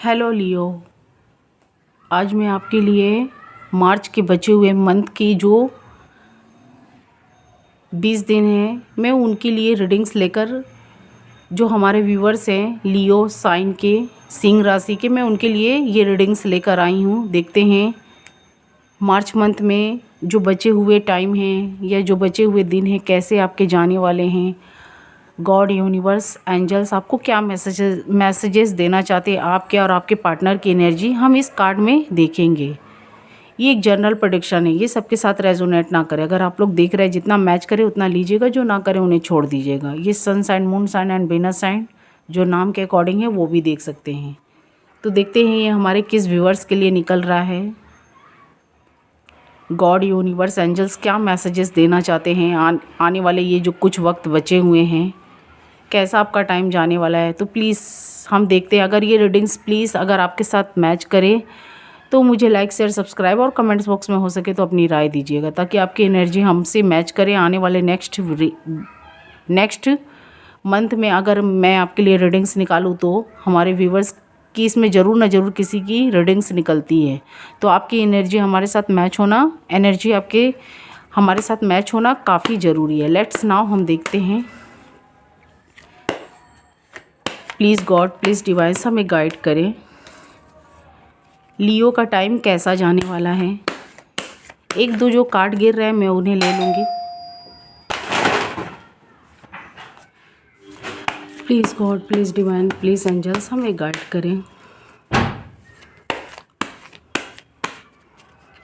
Hello लियो। आज मैं आपके लिए मार्च के बचे हुए मंथ की जो 20 दिन हैं मैं उनके लिए रीडिंग्स लेकर, जो हमारे व्यूवर्स हैं लियो साइन के, सिंह राशि के, मैं उनके लिए ये रीडिंग्स लेकर आई हूँ। देखते हैं मार्च मंथ में जो बचे हुए टाइम हैं या जो बचे हुए दिन हैं कैसे आपके जाने वाले हैं। गॉड, यूनिवर्स, एंजल्स आपको क्या मैसेजेस देना चाहते हैं आपके और आपके पार्टनर की एनर्जी हम इस कार्ड में देखेंगे। ये एक जनरल प्रेडिक्शन है, ये सबके साथ रेजोनेट ना करे। अगर आप लोग देख रहे हैं जितना मैच करे उतना लीजिएगा, जो ना करे उन्हें छोड़ दीजिएगा। ये sun sign, moon sign and Venus sign जो नाम के अकॉर्डिंग है वो भी देख सकते हैं। तो देखते हैं ये हमारे किस व्यूअर्स के लिए निकल रहा है। गॉड, यूनिवर्स, एंजल्स क्या मैसेजेस देना चाहते हैं आने वाले ये जो कुछ वक्त बचे हुए हैं, कैसा आपका टाइम जाने वाला है। तो प्लीज़ हम देखते हैं। अगर ये रीडिंग्स प्लीज़ अगर आपके साथ मैच करे तो मुझे लाइक, शेयर, सब्सक्राइब और कमेंट्स बॉक्स में हो सके तो अपनी राय दीजिएगा, ताकि आपकी एनर्जी हमसे मैच करे आने वाले नेक्स्ट मंथ में। अगर मैं आपके लिए रीडिंग्स निकालूँ तो हमारे व्यूवर्स की इसमें ज़रूर ना ज़रूर किसी की रीडिंग्स निकलती है। तो आपकी एनर्जी हमारे साथ मैच होना, एनर्जी आपके हमारे साथ मैच होना काफ़ी ज़रूरी है। लेट्स नाउ हम देखते हैं। प्लीज़ गॉड, प्लीज़ डिवाइस हमें गाइड करें। लियो का टाइम कैसा जाने वाला है। एक दो जो कार्ड गिर रहे हैं मैं उन्हें ले लूँगी। Please God, please divine, please angels हमें गाइड करें।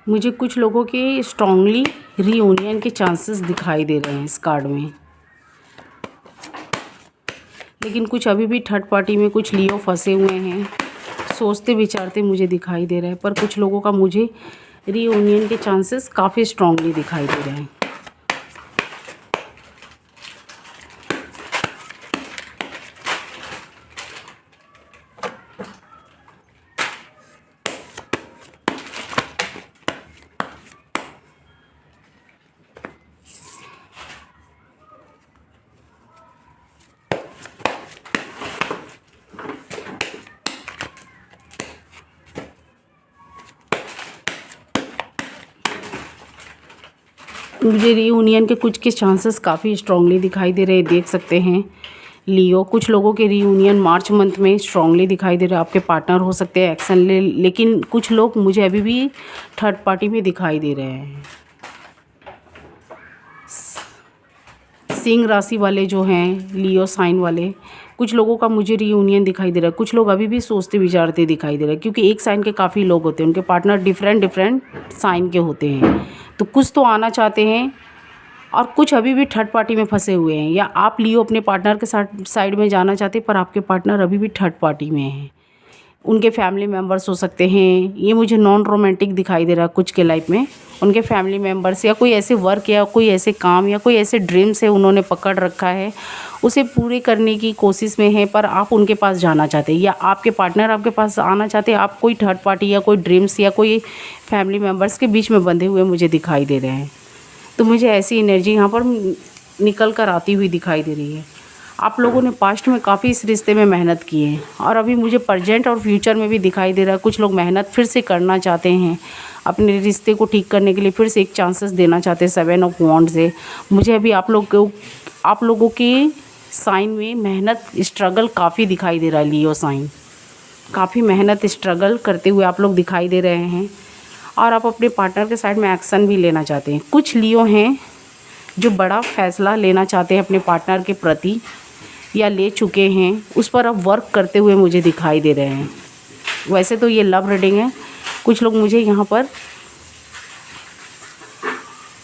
मुझे कुछ लोगों के स्ट्रांगली रीयूनियन के चांसेस दिखाई दे रहे हैं इस कार्ड में, लेकिन कुछ अभी भी थर्ड पार्टी में कुछ लियो फंसे हुए हैं, सोचते विचारते मुझे दिखाई दे रहा है। पर कुछ लोगों का मुझे रीयूनियन के चांसेस काफ़ी स्ट्रांगली दिखाई दे रहे हैं। मुझे रीयूनियन के कुछ के चांसेस काफ़ी स्ट्रांगली दिखाई दे रहे हैं, देख सकते हैं लियो। कुछ लोगों के रीयूनियन मार्च मंथ में स्ट्रांगली दिखाई दे रहा है। आपके पार्टनर हो सकते हैं एक्शन ले, लेकिन कुछ लोग मुझे अभी भी थर्ड पार्टी में दिखाई दे रहे हैं। सिंह राशि वाले जो हैं लियो साइन वाले, कुछ लोगों का मुझे रीयूनियन दिखाई दे रहा है। कुछ लोग अभी भी सोचते विचारते दिखाई दे रहे हैं, क्योंकि एक साइन के काफ़ी लोग होते हैं, उनके पार्टनर डिफरेंट साइन के होते हैं। तो कुछ तो आना चाहते हैं और कुछ अभी भी थर्ड पार्टी में फंसे हुए हैं, या आप लियो अपने पार्टनर के साथ साइड में जाना चाहते हैं पर आपके पार्टनर अभी भी थर्ड पार्टी में हैं। उनके फैमिली मेम्बर्स हो सकते हैं। ये मुझे नॉन रोमांटिक दिखाई दे रहा है कुछ के लाइफ में। उनके फैमिली मेम्बर्स या कोई ऐसे वर्क या कोई ऐसे काम या कोई ऐसे ड्रीम्स है उन्होंने पकड़ रखा है, उसे पूरे करने की कोशिश में है, पर आप उनके पास जाना चाहते हैं या आपके पार्टनर आपके पास आना चाहते हैं। आप कोई थर्ड पार्टी या कोई ड्रीम्स या कोई फैमिली मेम्बर्स के बीच में बंधे हुए मुझे दिखाई दे रहे हैं। तो मुझे ऐसी एनर्जी यहाँ पर निकल कर आती हुई दिखाई दे रही है। आप लोगों ने पास्ट में काफ़ी इस रिश्ते में मेहनत की है और अभी मुझे प्रेजेंट और फ्यूचर में भी दिखाई दे रहा है कुछ लोग मेहनत फिर से करना चाहते हैं, अपने रिश्ते को ठीक करने के लिए फिर से एक चांसेस देना चाहते हैं। 7 ऑफ वॉन्ड्स से मुझे अभी आप लोगों के साइन में मेहनत स्ट्रगल काफ़ी दिखाई दे रहा है। लियो साइन काफ़ी मेहनत स्ट्रगल करते हुए आप लोग दिखाई दे रहे हैं और आप अपने पार्टनर के साइड में एक्शन भी लेना चाहते हैं। कुछ लियो हैं जो बड़ा फैसला लेना चाहते हैं अपने पार्टनर के प्रति या ले चुके हैं, उस पर अब वर्क करते हुए मुझे दिखाई दे रहे हैं। वैसे तो ये लव रीडिंग है, कुछ लोग मुझे यहाँ पर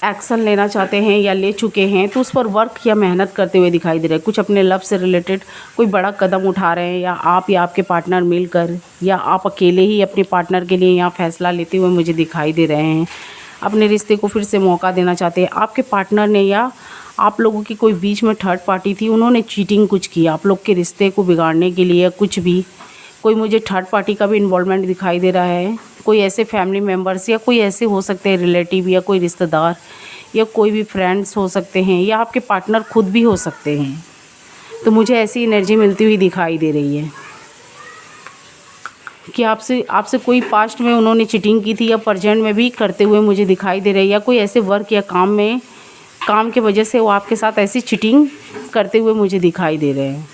एक्शन लेना चाहते हैं या ले चुके हैं तो उस पर वर्क या मेहनत करते हुए दिखाई दे रहे हैं। कुछ अपने लव से रिलेटेड कोई बड़ा कदम उठा रहे हैं, या आपके पार्टनर मिलकर या आप अकेले ही अपने पार्टनर के लिए यहाँ फैसला लेते हुए मुझे दिखाई दे रहे हैं। अपने रिश्ते को फिर से मौका देना चाहते हैं। आपके पार्टनर ने या आप लोगों की कोई बीच में थर्ड पार्टी थी, उन्होंने चीटिंग कुछ किया आप लोग के रिश्ते को बिगाड़ने के लिए, कुछ भी कोई मुझे थर्ड पार्टी का भी इन्वॉल्वमेंट दिखाई दे रहा है। कोई ऐसे फैमिली मेम्बर्स या कोई ऐसे हो सकते हैं रिलेटिव या कोई रिश्तेदार या कोई भी फ्रेंड्स हो सकते हैं या आपके पार्टनर खुद भी हो सकते हैं। तो मुझे ऐसी एनर्जी मिलती हुई दिखाई दे रही है। कि आपसे आपसे कोई पास्ट में उन्होंने चीटिंग की थी या प्रेजेंट में भी करते हुए मुझे दिखाई दे रहे हैं, या कोई ऐसे वर्क या काम के वजह से वो आपके साथ ऐसी चीटिंग करते हुए मुझे दिखाई दे रहे हैं।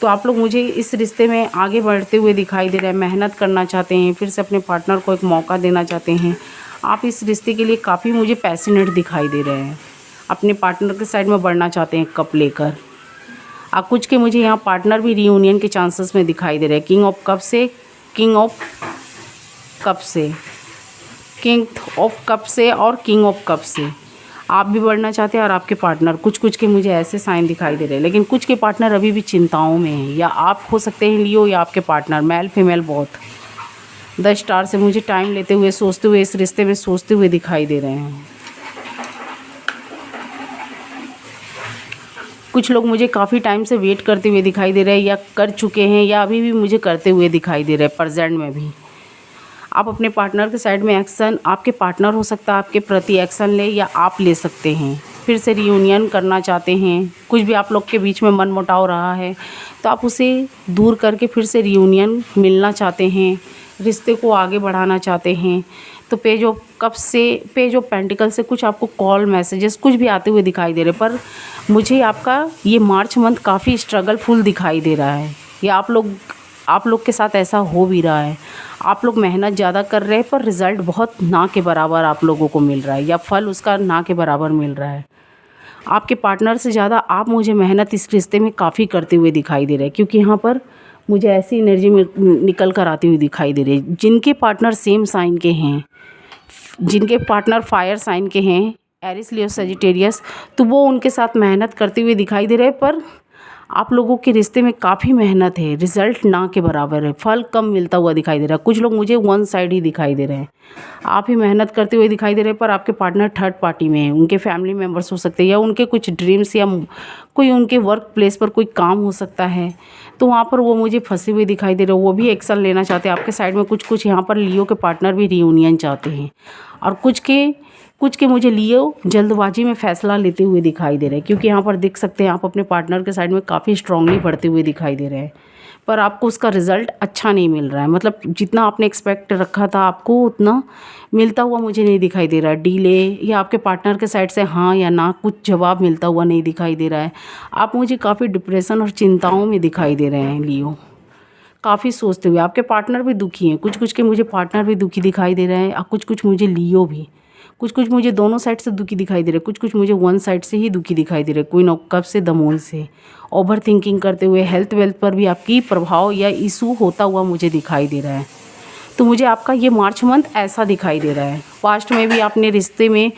तो आप लोग मुझे इस रिश्ते में आगे बढ़ते हुए दिखाई दे रहे हैं, मेहनत करना चाहते हैं, फिर से अपने पार्टनर को एक मौका देना चाहते हैं। आप इस रिश्ते के लिए काफ़ी मुझे पैशनेट दिखाई दे रहे हैं, अपने पार्टनर के साइड में बढ़ना चाहते हैं कप लेकर। कुछ के मुझे यहाँ पार्टनर भी रीयूनियन के चांसेस में दिखाई दे रहे हैं। किंग ऑफ कप से किंग ऑफ कप से किंग ऑफ कप से और किंग ऑफ कप से आप भी बढ़ना चाहते हैं और आपके पार्टनर। कुछ के मुझे ऐसे साइन दिखाई दे रहे हैं, लेकिन कुछ के पार्टनर अभी भी चिंताओं में हैं, या आप हो सकते हैं लियो या आपके पार्टनर, मेल फीमेल बहुत। 10 स्टार से मुझे टाइम लेते हुए, सोचते हुए, इस रिश्ते में सोचते हुए दिखाई दे रहे हैं। कुछ लोग मुझे काफ़ी टाइम से वेट करते हुए दिखाई दे रहे हैं, या कर चुके हैं, या अभी भी मुझे करते हुए दिखाई दे रहे हैं प्रेजेंट में भी। आप अपने पार्टनर के साइड में एक्शन, आपके पार्टनर हो सकता है आपके प्रति एक्शन ले, या आप ले सकते हैं। फिर से रियूनियन करना चाहते हैं, कुछ भी आप लोग के बीच में मनमुटाव रहा है तो आप उसे दूर करके फिर से रियूनियन मिलना चाहते हैं, रिश्ते को आगे बढ़ाना चाहते हैं। तो पेज ऑफ कप से, पेज ऑफ पेंटिकल से कुछ आपको कॉल मैसेजेस कुछ भी आते हुए दिखाई दे रहे, पर मुझे आपका ये मार्च मंथ काफ़ी स्ट्रगलफुल दिखाई दे रहा है, या आप लोग के साथ ऐसा हो भी रहा है। आप लोग मेहनत ज़्यादा कर रहे हैं पर रिज़ल्ट बहुत ना के बराबर आप लोगों को मिल रहा है, या फल उसका ना के बराबर मिल रहा है। आपके पार्टनर से ज़्यादा आप मुझे मेहनत इस रिश्ते में काफ़ी करते हुए दिखाई दे रहे हैं, क्योंकि यहाँ पर मुझे ऐसी एनर्जी में निकल कर आती हुई दिखाई दे रही है। जिनके पार्टनर सेम साइन के हैं, जिनके पार्टनर फायर साइन के हैं, एरिस, लियो, सजिटेरियस, तो वो उनके साथ मेहनत करते हुए दिखाई दे रहे हैं, पर आप लोगों के रिश्ते में काफ़ी मेहनत है, रिज़ल्ट ना के बराबर है, फल कम मिलता हुआ दिखाई दे रहा है। कुछ लोग मुझे वन साइड ही दिखाई दे रहे हैं, आप ही मेहनत करते हुए दिखाई दे रहे हैं, पर आपके पार्टनर थर्ड पार्टी में है। उनके फैमिली मेम्बर्स हो सकते हैं, या उनके कुछ ड्रीम्स, या कोई उनके वर्क प्लेस पर कोई काम हो सकता है, तो वहाँ पर वो मुझे फंसे हुए दिखाई दे रहे हैं। वो भी एक्शन लेना चाहते हैं आपके साइड में। कुछ यहाँ पर लियो के पार्टनर भी रियूनियन चाहते हैं, और कुछ के मुझे लियो जल्दबाजी में फ़ैसला लेते हुए दिखाई दे रहे हैं, क्योंकि यहाँ पर देख सकते हैं आप अपने पार्टनर के साइड में काफ़ी स्ट्रांगली बढ़ते हुए दिखाई दे रहे हैं, पर आपको उसका रिज़ल्ट अच्छा नहीं मिल रहा है। मतलब जितना आपने एक्सपेक्ट रखा था आपको उतना मिलता हुआ मुझे नहीं दिखाई दे रहा है। डिले, या आपके पार्टनर के साइड से हाँ या ना कुछ जवाब मिलता हुआ नहीं दिखाई दे रहा है। आप मुझे काफ़ी डिप्रेशन और चिंताओं में दिखाई दे रहे हैं लियो, काफ़ी सोचते हुए। आपके पार्टनर भी दुखी हैं, कुछ के मुझे पार्टनर भी दुखी दिखाई दे रहे हैं, और कुछ मुझे लियो भी, कुछ मुझे दोनों साइड से दुखी दिखाई दे रहे हैं, कुछ मुझे वन साइड से ही दुखी दिखाई दे रहे हैं। क्वीन ऑफ कप से द मून से ओवर थिंकिंग करते हुए, हेल्थ वेल्थ पर भी आपकी प्रभाव या इशू होता हुआ मुझे दिखाई दे रहा है। तो मुझे आपका ये मार्च मंथ ऐसा दिखाई दे रहा है। पास्ट में भी आपने रिश्ते में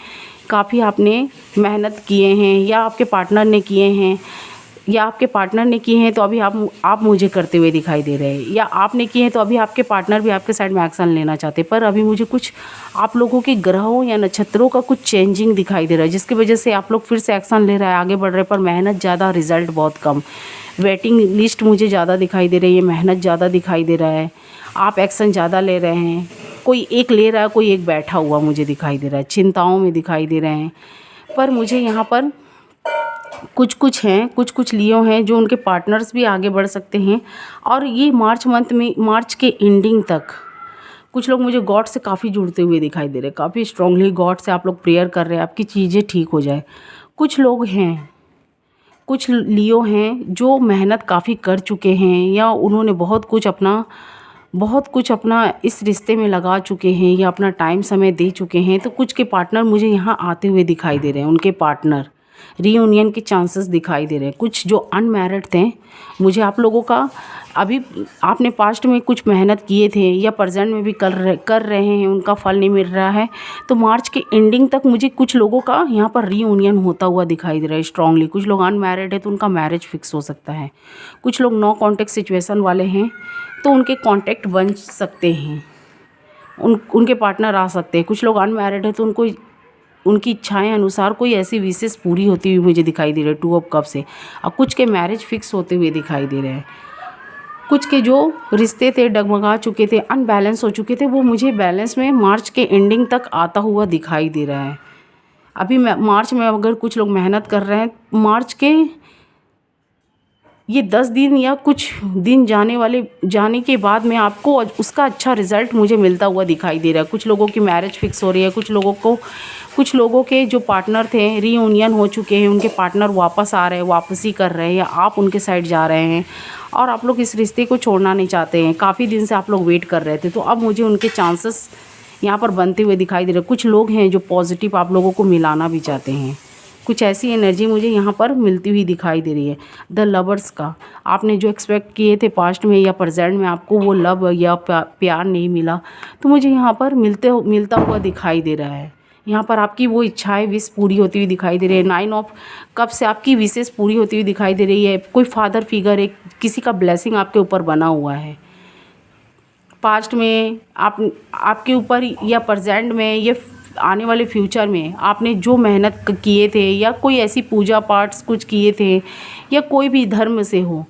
काफ़ी आपने मेहनत किए हैं, या आपके पार्टनर ने किए हैं, या आपके पार्टनर ने किए हैं तो अभी आप मुझे करते हुए दिखाई दे रहे हैं, या आपने किए हैं तो अभी आपके पार्टनर भी आपके साइड में एक्शन लेना चाहते हैं। पर अभी मुझे कुछ आप लोगों के ग्रहों या नक्षत्रों का कुछ चेंजिंग दिखाई दे रहा है, जिसकी वजह से आप लोग फिर से एक्शन ले रहे हैं, आगे बढ़ रहे हैं, पर मेहनत ज़्यादा, रिजल्ट बहुत कम। वेटिंग लिस्ट मुझे ज़्यादा दिखाई दे रही है, मेहनत ज़्यादा दिखाई दे रहा है, आप एक्शन ज़्यादा ले रहे हैं। कोई एक ले रहा है, कोई एक बैठा हुआ मुझे दिखाई दे रहा है, चिंताओं में दिखाई दे रहे हैं। पर मुझे यहाँ पर कुछ हैं, कुछ लियो हैं जो उनके पार्टनर्स भी आगे बढ़ सकते हैं। और ये मार्च मंथ में, मार्च के एंडिंग तक कुछ लोग मुझे गॉड से काफ़ी जुड़ते हुए दिखाई दे रहे हैं, काफ़ी स्ट्रांगली गॉड से आप लोग प्रेयर कर रहे हैं, आपकी चीज़ें ठीक हो जाए। कुछ लोग हैं, कुछ लियो हैं जो मेहनत काफ़ी कर चुके हैं, या उन्होंने बहुत कुछ अपना इस रिश्ते में लगा चुके हैं, या अपना टाइम समय दे चुके हैं। तो कुछ के पार्टनर मुझे यहाँ आते हुए दिखाई दे रहे हैं, उनके पार्टनर रीयूनियन के चांसेस दिखाई दे रहे हैं। कुछ जो अनमैरिड थे, मुझे आप लोगों का अभी आपने पास्ट में कुछ मेहनत किए थे, या प्रेजेंट में भी कर रहे हैं, उनका फल नहीं मिल रहा है। तो मार्च के एंडिंग तक मुझे कुछ लोगों का यहाँ पर रीयूनियन होता हुआ दिखाई दे रहा है स्ट्रांगली। कुछ लोग अनमैरिड है तो उनका मैरिज फिक्स हो सकता है। कुछ लोग नो कॉन्टैक्ट सिचुएशन वाले हैं तो उनके कॉन्टैक्ट बन सकते हैं, उनके पार्टनर आ सकते हैं। कुछ लोग अनमैरिड है तो उनकी इच्छाएं अनुसार कोई ऐसी विशेष पूरी होती हुई मुझे दिखाई दे रही है 2 ऑफ कप से। और कुछ के मैरिज फिक्स होते हुए दिखाई दे रहे हैं। कुछ के जो रिश्ते थे डगमगा चुके थे, अनबैलेंस हो चुके थे, वो मुझे बैलेंस में मार्च के एंडिंग तक आता हुआ दिखाई दे रहा है। अभी मार्च में अगर कुछ लोग मेहनत कर रहे हैं, मार्च के ये 10 दिन या कुछ दिन जाने के बाद में आपको उसका अच्छा रिज़ल्ट मुझे मिलता हुआ दिखाई दे रहा है। कुछ लोगों की मैरिज फिक्स हो रही है, कुछ लोगों के जो पार्टनर थे रीयूनियन हो चुके हैं, उनके पार्टनर वापस आ रहे हैं, वापसी कर रहे हैं, या आप उनके साइड जा रहे हैं और आप लोग इस रिश्ते को छोड़ना नहीं चाहते हैं। काफ़ी दिन से आप लोग वेट कर रहे थे, तो अब मुझे उनके चांसेस यहाँ पर बनते हुए दिखाई दे रहे हैं। कुछ लोग हैं जो पॉजिटिव आप लोगों को मिलाना भी चाहते हैं। कुछ ऐसी एनर्जी मुझे यहाँ पर मिलती हुई दिखाई दे रही है। द लवर्स का, आपने जो एक्सपेक्ट किए थे पास्ट में या प्रेजेंट में, आपको वो लव या प्यार नहीं मिला, तो मुझे यहाँ पर मिलता हुआ दिखाई दे रहा है। यहाँ पर आपकी वो इच्छाएं विश पूरी होती हुई दिखाई दे रही है। 9 ऑफ कप से आपकी विशेष पूरी होती हुई दिखाई दे रही है। कोई फादर फिगर, एक किसी का ब्लेसिंग आपके ऊपर बना हुआ है। पास्ट में आपके ऊपर या प्रेजेंट में या आने वाले फ्यूचर में आपने जो मेहनत किए थे, या कोई ऐसी पूजा पाठ कुछ किए थे, या कोई भी धर्म से हो,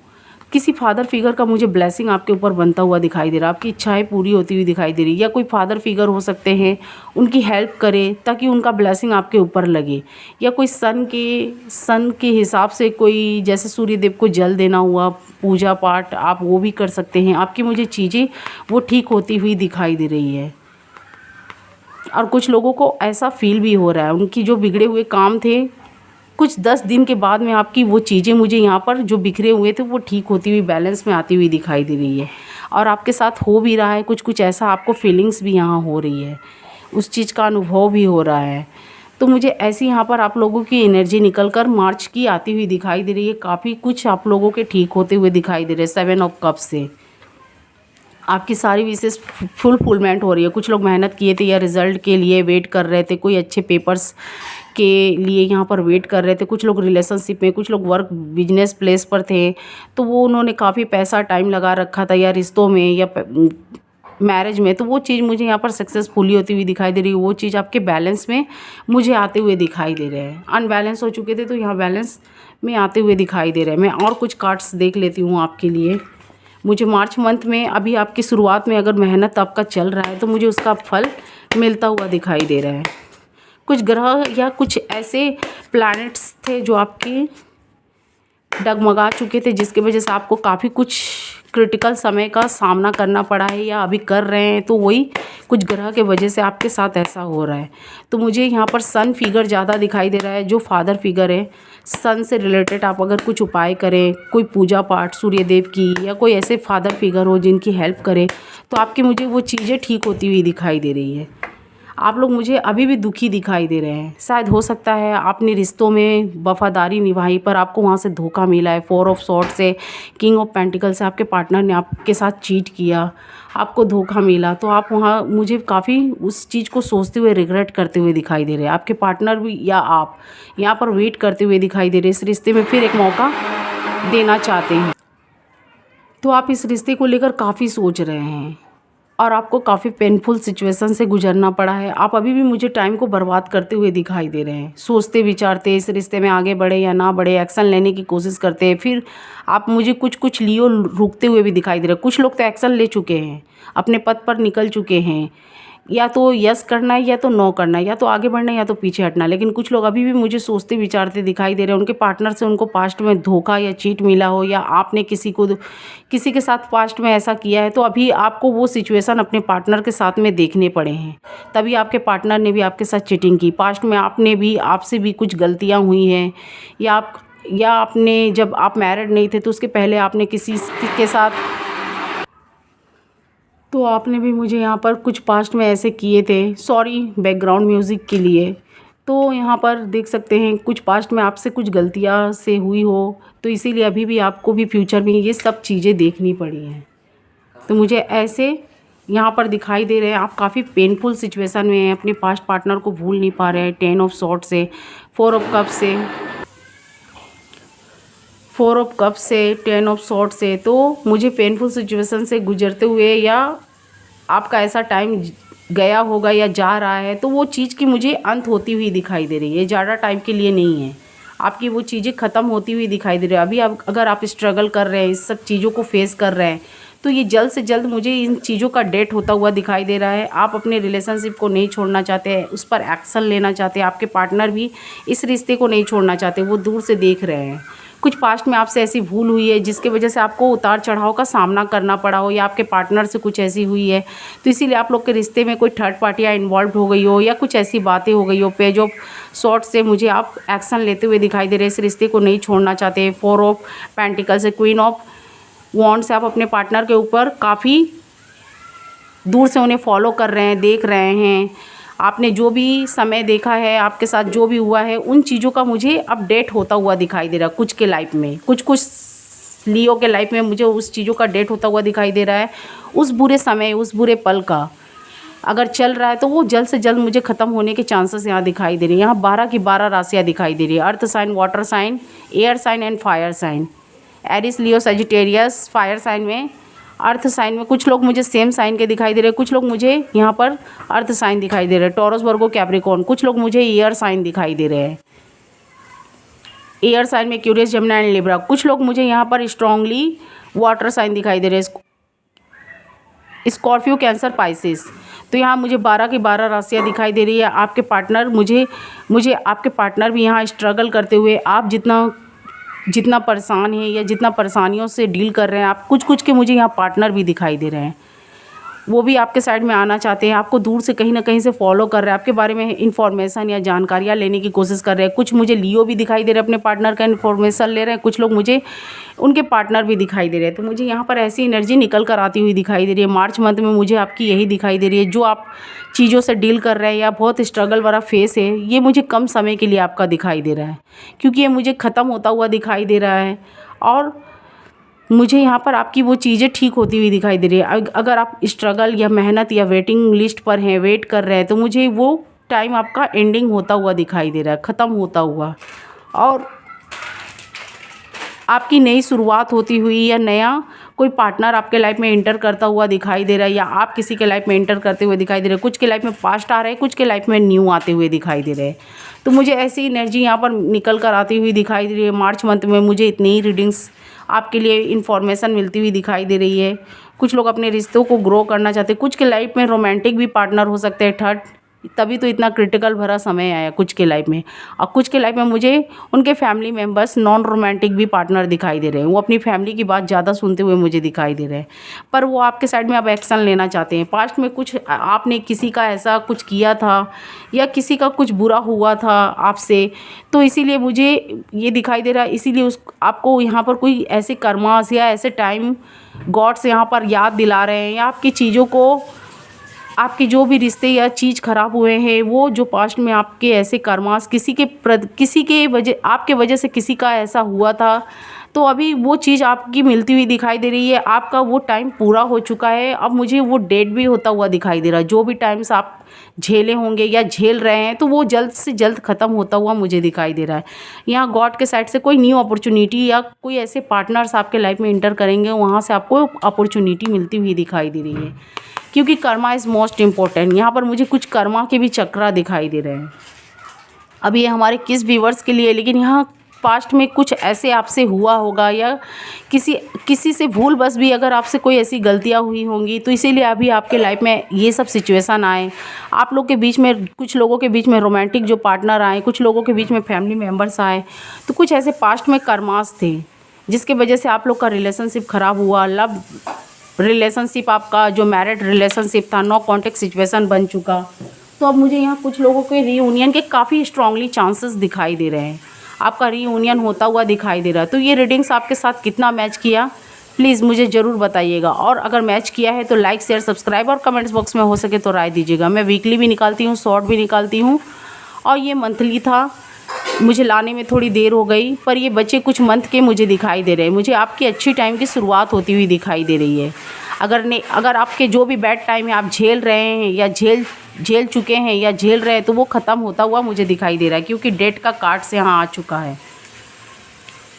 किसी फादर फिगर का मुझे ब्लेसिंग आपके ऊपर बनता हुआ दिखाई दे रहा है। आपकी इच्छाएं पूरी होती हुई दिखाई दे रही है। या कोई फादर फिगर हो सकते हैं, उनकी हेल्प करे ताकि उनका ब्लेसिंग आपके ऊपर लगे। या कोई सन के हिसाब से, कोई जैसे सूर्य देव को जल देना हुआ, पूजा पाठ आप वो भी कर सकते हैं। आपकी मुझे चीज़ें वो ठीक होती हुई दिखाई दे रही है। और कुछ लोगों को ऐसा फील भी हो रहा है, उनकी जो बिगड़े हुए काम थे, कुछ 10 दिन के बाद में आपकी वो चीज़ें मुझे यहाँ पर जो बिखरे हुए थे वो ठीक होती हुई, बैलेंस में आती हुई दिखाई दे रही है। और आपके साथ हो भी रहा है कुछ ऐसा, आपको फीलिंग्स भी यहाँ हो रही है, उस चीज़ का अनुभव भी हो रहा है। तो मुझे ऐसी यहाँ पर आप लोगों की एनर्जी निकल कर मार्च की आती हुई दिखाई दे रही है। काफ़ी कुछ आप लोगों के ठीक होते हुए दिखाई दे रहे हैं। 7 ऑफ कप से आपकी सारी विशेष फुलफिलमेंट हो रही है। कुछ लोग मेहनत किए थे या रिज़ल्ट के लिए वेट कर रहे थे, कोई अच्छे पेपर्स के लिए यहाँ पर वेट कर रहे थे। कुछ लोग रिलेशनशिप में, कुछ लोग वर्क बिजनेस प्लेस पर थे, तो वो उन्होंने काफ़ी पैसा टाइम लगा रखा था या रिश्तों में या मैरिज में, तो वो चीज़ मुझे यहाँ पर सक्सेसफुली होती हुई दिखाई दे रही है। वो चीज़ आपके बैलेंस में मुझे आते हुए दिखाई दे रहे हैं। अनबैलेंस हो चुके थे तो यहाँ बैलेंस में आते हुए दिखाई दे रहे हैं। मैं और कुछ कार्ड्स देख लेती हूँ आपके लिए। मुझे मार्च मंथ में, अभी आपकी शुरुआत में अगर मेहनत आपका चल रहा है तो मुझे उसका फल मिलता हुआ दिखाई दे रहा है। कुछ ग्रह या कुछ ऐसे प्लैनेट्स थे जो आपके डगमगा चुके थे, जिसकी वजह से आपको काफ़ी कुछ क्रिटिकल समय का सामना करना पड़ा है या अभी कर रहे हैं। तो वही कुछ ग्रह के वजह से आपके साथ ऐसा हो रहा है। तो मुझे यहाँ पर सन फिगर ज़्यादा दिखाई दे रहा है। जो फादर फिगर है, सन से रिलेटेड आप अगर कुछ उपाय करें, कोई पूजा पाठ सूर्य देव की, या कोई ऐसे फादर फिगर हो जिनकी हेल्प करें, तो आपकी मुझे वो चीज़ें ठीक होती हुई दिखाई दे रही है। आप लोग मुझे अभी भी दुखी दिखाई दे रहे हैं। शायद हो सकता है आपने रिश्तों में वफादारी निभाई पर आपको वहाँ से धोखा मिला है। 4 ऑफ सॉर्ड से, किंग ऑफ पेंटिकल से आपके पार्टनर ने आपके साथ चीट किया, आपको धोखा मिला, तो आप वहाँ मुझे काफ़ी उस चीज़ को सोचते हुए रिग्रेट करते हुए दिखाई दे रहे हैं। आपके पार्टनर भी या आप यहाँ पर वेट करते हुए दिखाई दे रहे हैं। इस रिश्ते में फिर एक मौका देना चाहते हैं, तो आप इस रिश्ते को लेकर काफ़ी सोच रहे हैं और आपको काफ़ी पेनफुल सिचुएशन से गुजरना पड़ा है। आप अभी भी मुझे टाइम को बर्बाद करते हुए दिखाई दे रहे हैं। सोचते विचारते इस रिश्ते में आगे बढ़े या ना बढ़े, एक्शन लेने की कोशिश करते हैं। फिर आप मुझे कुछ लियो रुकते हुए भी दिखाई दे रहे हैं। कुछ लोग तो एक्शन ले चुके हैं, अपने पद पर निकल चुके हैं, या तो यस करना है या तो नो करना है, या तो आगे बढ़ना है या तो पीछे हटना। लेकिन कुछ लोग अभी भी मुझे सोचते विचारते दिखाई दे रहे हैं। उनके पार्टनर से उनको पास्ट में धोखा या चीट मिला हो, या आपने किसी के साथ पास्ट में ऐसा किया है, तो अभी आपको वो सिचुएशन अपने पार्टनर के साथ में देखने पड़े हैं। तभी आपके पार्टनर ने भी आपके साथ चीटिंग की। पास्ट में आपसे भी कुछ गलतियाँ हुई हैं, या आपने जब आप मैरिड नहीं थे तो उसके पहले आपने किसी के साथ, तो आपने भी मुझे यहाँ पर कुछ पास्ट में ऐसे किए थे। सॉरी बैकग्राउंड म्यूज़िक के लिए। तो यहाँ पर देख सकते हैं कुछ पास्ट में आपसे कुछ गलतियाँ से हुई हो, तो इसीलिए अभी भी आपको भी फ्यूचर में ये सब चीज़ें देखनी पड़ी हैं। तो मुझे ऐसे यहाँ पर दिखाई दे रहे हैं आप काफ़ी पेनफुल सिचुएशन में हैं, अपने पास्ट पार्टनर को भूल नहीं पा रहे हैं। 10 ऑफ सॉर्ड से, 4 ऑफ कप से, 4 ऑफ कप से, 10 ऑफ सॉर्ड से, तो मुझे पेनफुल सिचुएशन से गुजरते हुए, या आपका ऐसा टाइम गया होगा या जा रहा है, तो वो चीज़ की मुझे अंत होती हुई दिखाई दे रही है। ज़्यादा टाइम के लिए नहीं है, आपकी वो चीज़ें ख़त्म होती हुई दिखाई दे रही है। अभी अगर आप स्ट्रगल कर रहे हैं, इस सब चीज़ों को फेस कर रहे हैं, तो ये जल्द से जल्द मुझे इन चीज़ों का डेट होता हुआ दिखाई दे रहा है। आप अपने रिलेशनशिप को नहीं छोड़ना चाहते हैं, उस पर एक्शन लेना चाहते हैं। आपके पार्टनर भी इस रिश्ते को नहीं छोड़ना चाहते, वो दूर से देख रहे हैं। कुछ पास्ट में आपसे ऐसी भूल हुई है जिसकी वजह से आपको उतार चढ़ाव का सामना करना पड़ा हो, या आपके पार्टनर से कुछ ऐसी हुई है तो इसीलिए आप लोग के रिश्ते में कोई थर्ड पार्टियाँ इन्वॉल्व हो गई हो, या कुछ ऐसी बातें हो गई हो। पेज ऑफ सॉर्ट से मुझे आप एक्शन लेते हुए दिखाई दे रहे हैं, इस रिश्ते को नहीं छोड़ना चाहते। 4 ऑफ पेंटिकल से क्वीन ऑफ वॉन्ड से आप अपने पार्टनर के ऊपर काफ़ी दूर से उन्हें फॉलो कर रहे हैं, देख रहे हैं। आपने जो भी समय देखा है, आपके साथ जो भी हुआ है, उन चीज़ों का मुझे अपडेट होता हुआ दिखाई दे रहा है कुछ के लाइफ में। कुछ लियो के लाइफ में मुझे उस चीज़ों का डेट होता हुआ दिखाई दे रहा है। उस बुरे समय, उस बुरे पल का अगर चल रहा है तो वो जल्द से जल्द मुझे ख़त्म होने के चांसेस यहाँ दिखाई दे रही हैं। यहाँ 12 की 12 राशियाँ दिखाई दे रही है। Earth sign, water sign, air sign and fire sign. Aries, Leo, Sagittarius fire sign में, अर्थ साइन में कुछ लोग मुझे सेम साइन के दिखाई दे रहे हैं। कुछ लोग मुझे यहाँ पर अर्थ साइन दिखाई दे रहे हैं। टॉरस, वर्गो, कैप्रिकॉर्न। कुछ लोग मुझे एयर साइन दिखाई दे रहे हैं। एयर साइन में एक्वेरियस, जमुना एंड लिब्रा। कुछ लोग मुझे यहाँ पर स्ट्रांगली वाटर साइन दिखाई दे रहे हैं। Scorpio, cancer, Pisces. तो यहाँ मुझे 12 की 12 राशियाँ दिखाई दे रही है। आपके पार्टनर मुझे आपके पार्टनर भी यहाँ स्ट्रगल करते हुए, आप जितना परेशान हैं या जितना परेशानियों से डील कर रहे हैं, आप कुछ के मुझे यहाँ पार्टनर भी दिखाई दे रहे हैं। वो भी आपके साइड में आना चाहते हैं, आपको दूर से कहीं ना कहीं से फॉलो कर रहे हैं, आपके बारे में इन्फॉर्मेशन या जानकारियाँ लेने की कोशिश कर रहे हैं। कुछ मुझे लियो भी दिखाई दे रहे हैं, अपने पार्टनर का इन्फॉर्मेशन ले रहे हैं। कुछ लोग मुझे उनके पार्टनर भी दिखाई दे रहे हैं। तो मुझे यहाँ पर ऐसी एनर्जी निकल कर आती हुई दिखाई दे रही है। मार्च मंथ में मुझे आपकी यही दिखाई दे रही है। जो आप चीज़ों से डील कर रहे हैं या बहुत स्ट्रगल वाला फेस है, ये मुझे कम समय के लिए आपका दिखाई दे रहा है, क्योंकि ये मुझे ख़त्म होता हुआ दिखाई दे रहा है। और मुझे यहाँ पर आपकी वो चीज़ें ठीक होती हुई दिखाई दे रही है। अगर आप स्ट्रगल या मेहनत या वेटिंग लिस्ट पर हैं, वेट कर रहे हैं, तो मुझे वो टाइम आपका एंडिंग होता हुआ दिखाई दे रहा है, ख़त्म होता हुआ। और आपकी नई शुरुआत होती हुई या नया कोई पार्टनर आपके लाइफ में एंटर करता हुआ दिखाई दे रहा है, या आप किसी के लाइफ में एंटर करते हुए दिखाई दे रहे हैं। कुछ के लाइफ में पास्ट आ रहे हैं, कुछ के लाइफ में न्यू आते हुए दिखाई दे रहे हैं। तो मुझे ऐसी एनर्जी यहाँ पर निकल कर आती हुई दिखाई दे रही है। मार्च मंथ में मुझे इतनी ही रीडिंग्स आपके लिए इन्फॉर्मेशन मिलती हुई दिखाई दे रही है। कुछ लोग अपने रिश्तों को ग्रो करना चाहते हैं। कुछ के लाइफ में रोमांटिक भी पार्टनर हो सकते हैं, थर्ड, तभी तो इतना क्रिटिकल भरा समय आया कुछ के लाइफ में। और कुछ के लाइफ में मुझे उनके फैमिली मेम्बर्स नॉन रोमांटिक भी पार्टनर दिखाई दे रहे हैं। वो अपनी फैमिली की बात ज़्यादा सुनते हुए मुझे दिखाई दे रहे हैं, पर वो आपके साइड में अब एक्शन लेना चाहते हैं। पास्ट में कुछ आपने किसी का ऐसा कुछ किया था या किसी का कुछ बुरा हुआ था आपसे, तो इसीलिए मुझे ये दिखाई दे रहा है। इसीलिए आपको यहाँ पर कोई ऐसे कर्मास या ऐसे टाइम गॉड्स यहाँ पर याद दिला रहे हैं, या आपकी चीज़ों को, आपके जो भी रिश्ते या चीज़ ख़राब हुए हैं, वो जो पास्ट में आपके ऐसे कर्मास किसी के वजह, आपके वजह से किसी का ऐसा हुआ था, तो अभी वो चीज़ आपकी मिलती हुई दिखाई दे रही है। आपका वो टाइम पूरा हो चुका है। अब मुझे वो डेट भी होता हुआ दिखाई दे रहा है। जो भी टाइम्स आप झेले होंगे या झेल रहे हैं, तो वो जल्द से जल्द ख़त्म होता हुआ मुझे दिखाई दे रहा है। यहाँ गॉड के साइड से कोई न्यू अपॉर्चुनिटी या कोई ऐसे पार्टनर्स आपके लाइफ में इंटर करेंगे, वहाँ से आपको अपॉर्चुनिटी मिलती हुई दिखाई दे रही है, क्योंकि कर्मा इज़ मोस्ट इम्पोर्टेंट। यहाँ पर मुझे कुछ कर्मा के भी चक्रा दिखाई दे रहे हैं। अब ये हमारे किस व्यूवर्स के लिए, लेकिन यहाँ पास्ट में कुछ ऐसे आपसे हुआ होगा, या किसी से भूल बस भी अगर आपसे कोई ऐसी गलतियाँ हुई होंगी, तो इसीलिए अभी आपके लाइफ में ये सब सिचुएशन आए। आप लोग के बीच में, कुछ लोगों के बीच में रोमांटिक जो पार्टनर आए, कुछ लोगों के बीच में फैमिली मेम्बर्स आए, तो कुछ ऐसे पास्ट में कर्मास थे जिसके वजह से आप लोग का रिलेशनशिप ख़राब हुआ। लव रिलेशनशिप, आपका जो मैरिड रिलेशनशिप था, नो कॉन्टेक्ट सिचुएशन बन चुका। तो अब मुझे यहाँ कुछ लोगों के रीयूनियन के काफ़ी स्ट्रांगली चांसेस दिखाई दे रहे हैं। आपका रीयूनियन होता हुआ दिखाई दे रहा है। तो ये रीडिंग्स आपके साथ कितना मैच किया, प्लीज़ मुझे ज़रूर बताइएगा। और अगर मैच किया है तो लाइक, शेयर, सब्सक्राइब और कमेंट्स बॉक्स में हो सके तो राय दीजिएगा। मैं वीकली भी निकालती हूँ, शॉर्ट भी निकालती हूँ, और ये मंथली था, मुझे लाने में थोड़ी देर हो गई, पर ये बच्चे कुछ मंथ के मुझे दिखाई दे रहे हैं। मुझे आपकी अच्छी टाइम की शुरुआत होती हुई दिखाई दे रही है। अगर आपके जो भी बैड टाइम है आप झेल रहे हैं या झेल चुके हैं या झेल रहे हैं, तो वो ख़त्म होता हुआ मुझे दिखाई दे रहा है, क्योंकि डेट का कार्ड से यहाँ आ चुका है।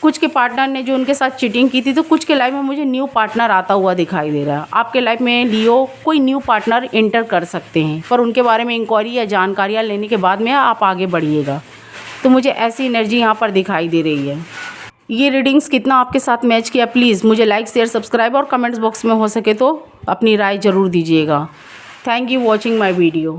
कुछ के पार्टनर ने जो उनके साथ चीटिंग की थी, तो कुछ के लाइफ में मुझे न्यू पार्टनर आता हुआ दिखाई दे रहा है। आपके लाइफ में लियो कोई न्यू पार्टनर एंटर कर सकते हैं, पर उनके बारे में इंक्वायरी या जानकारियाँ लेने के बाद में आप आगे बढ़िएगा। तो मुझे ऐसी एनर्जी यहाँ पर दिखाई दे रही है। ये रीडिंग्स कितना आपके साथ मैच किया, प्लीज़ मुझे लाइक, शेयर, सब्सक्राइब और कमेंट्स बॉक्स में हो सके तो अपनी राय ज़रूर दीजिएगा। Thank you watching my video.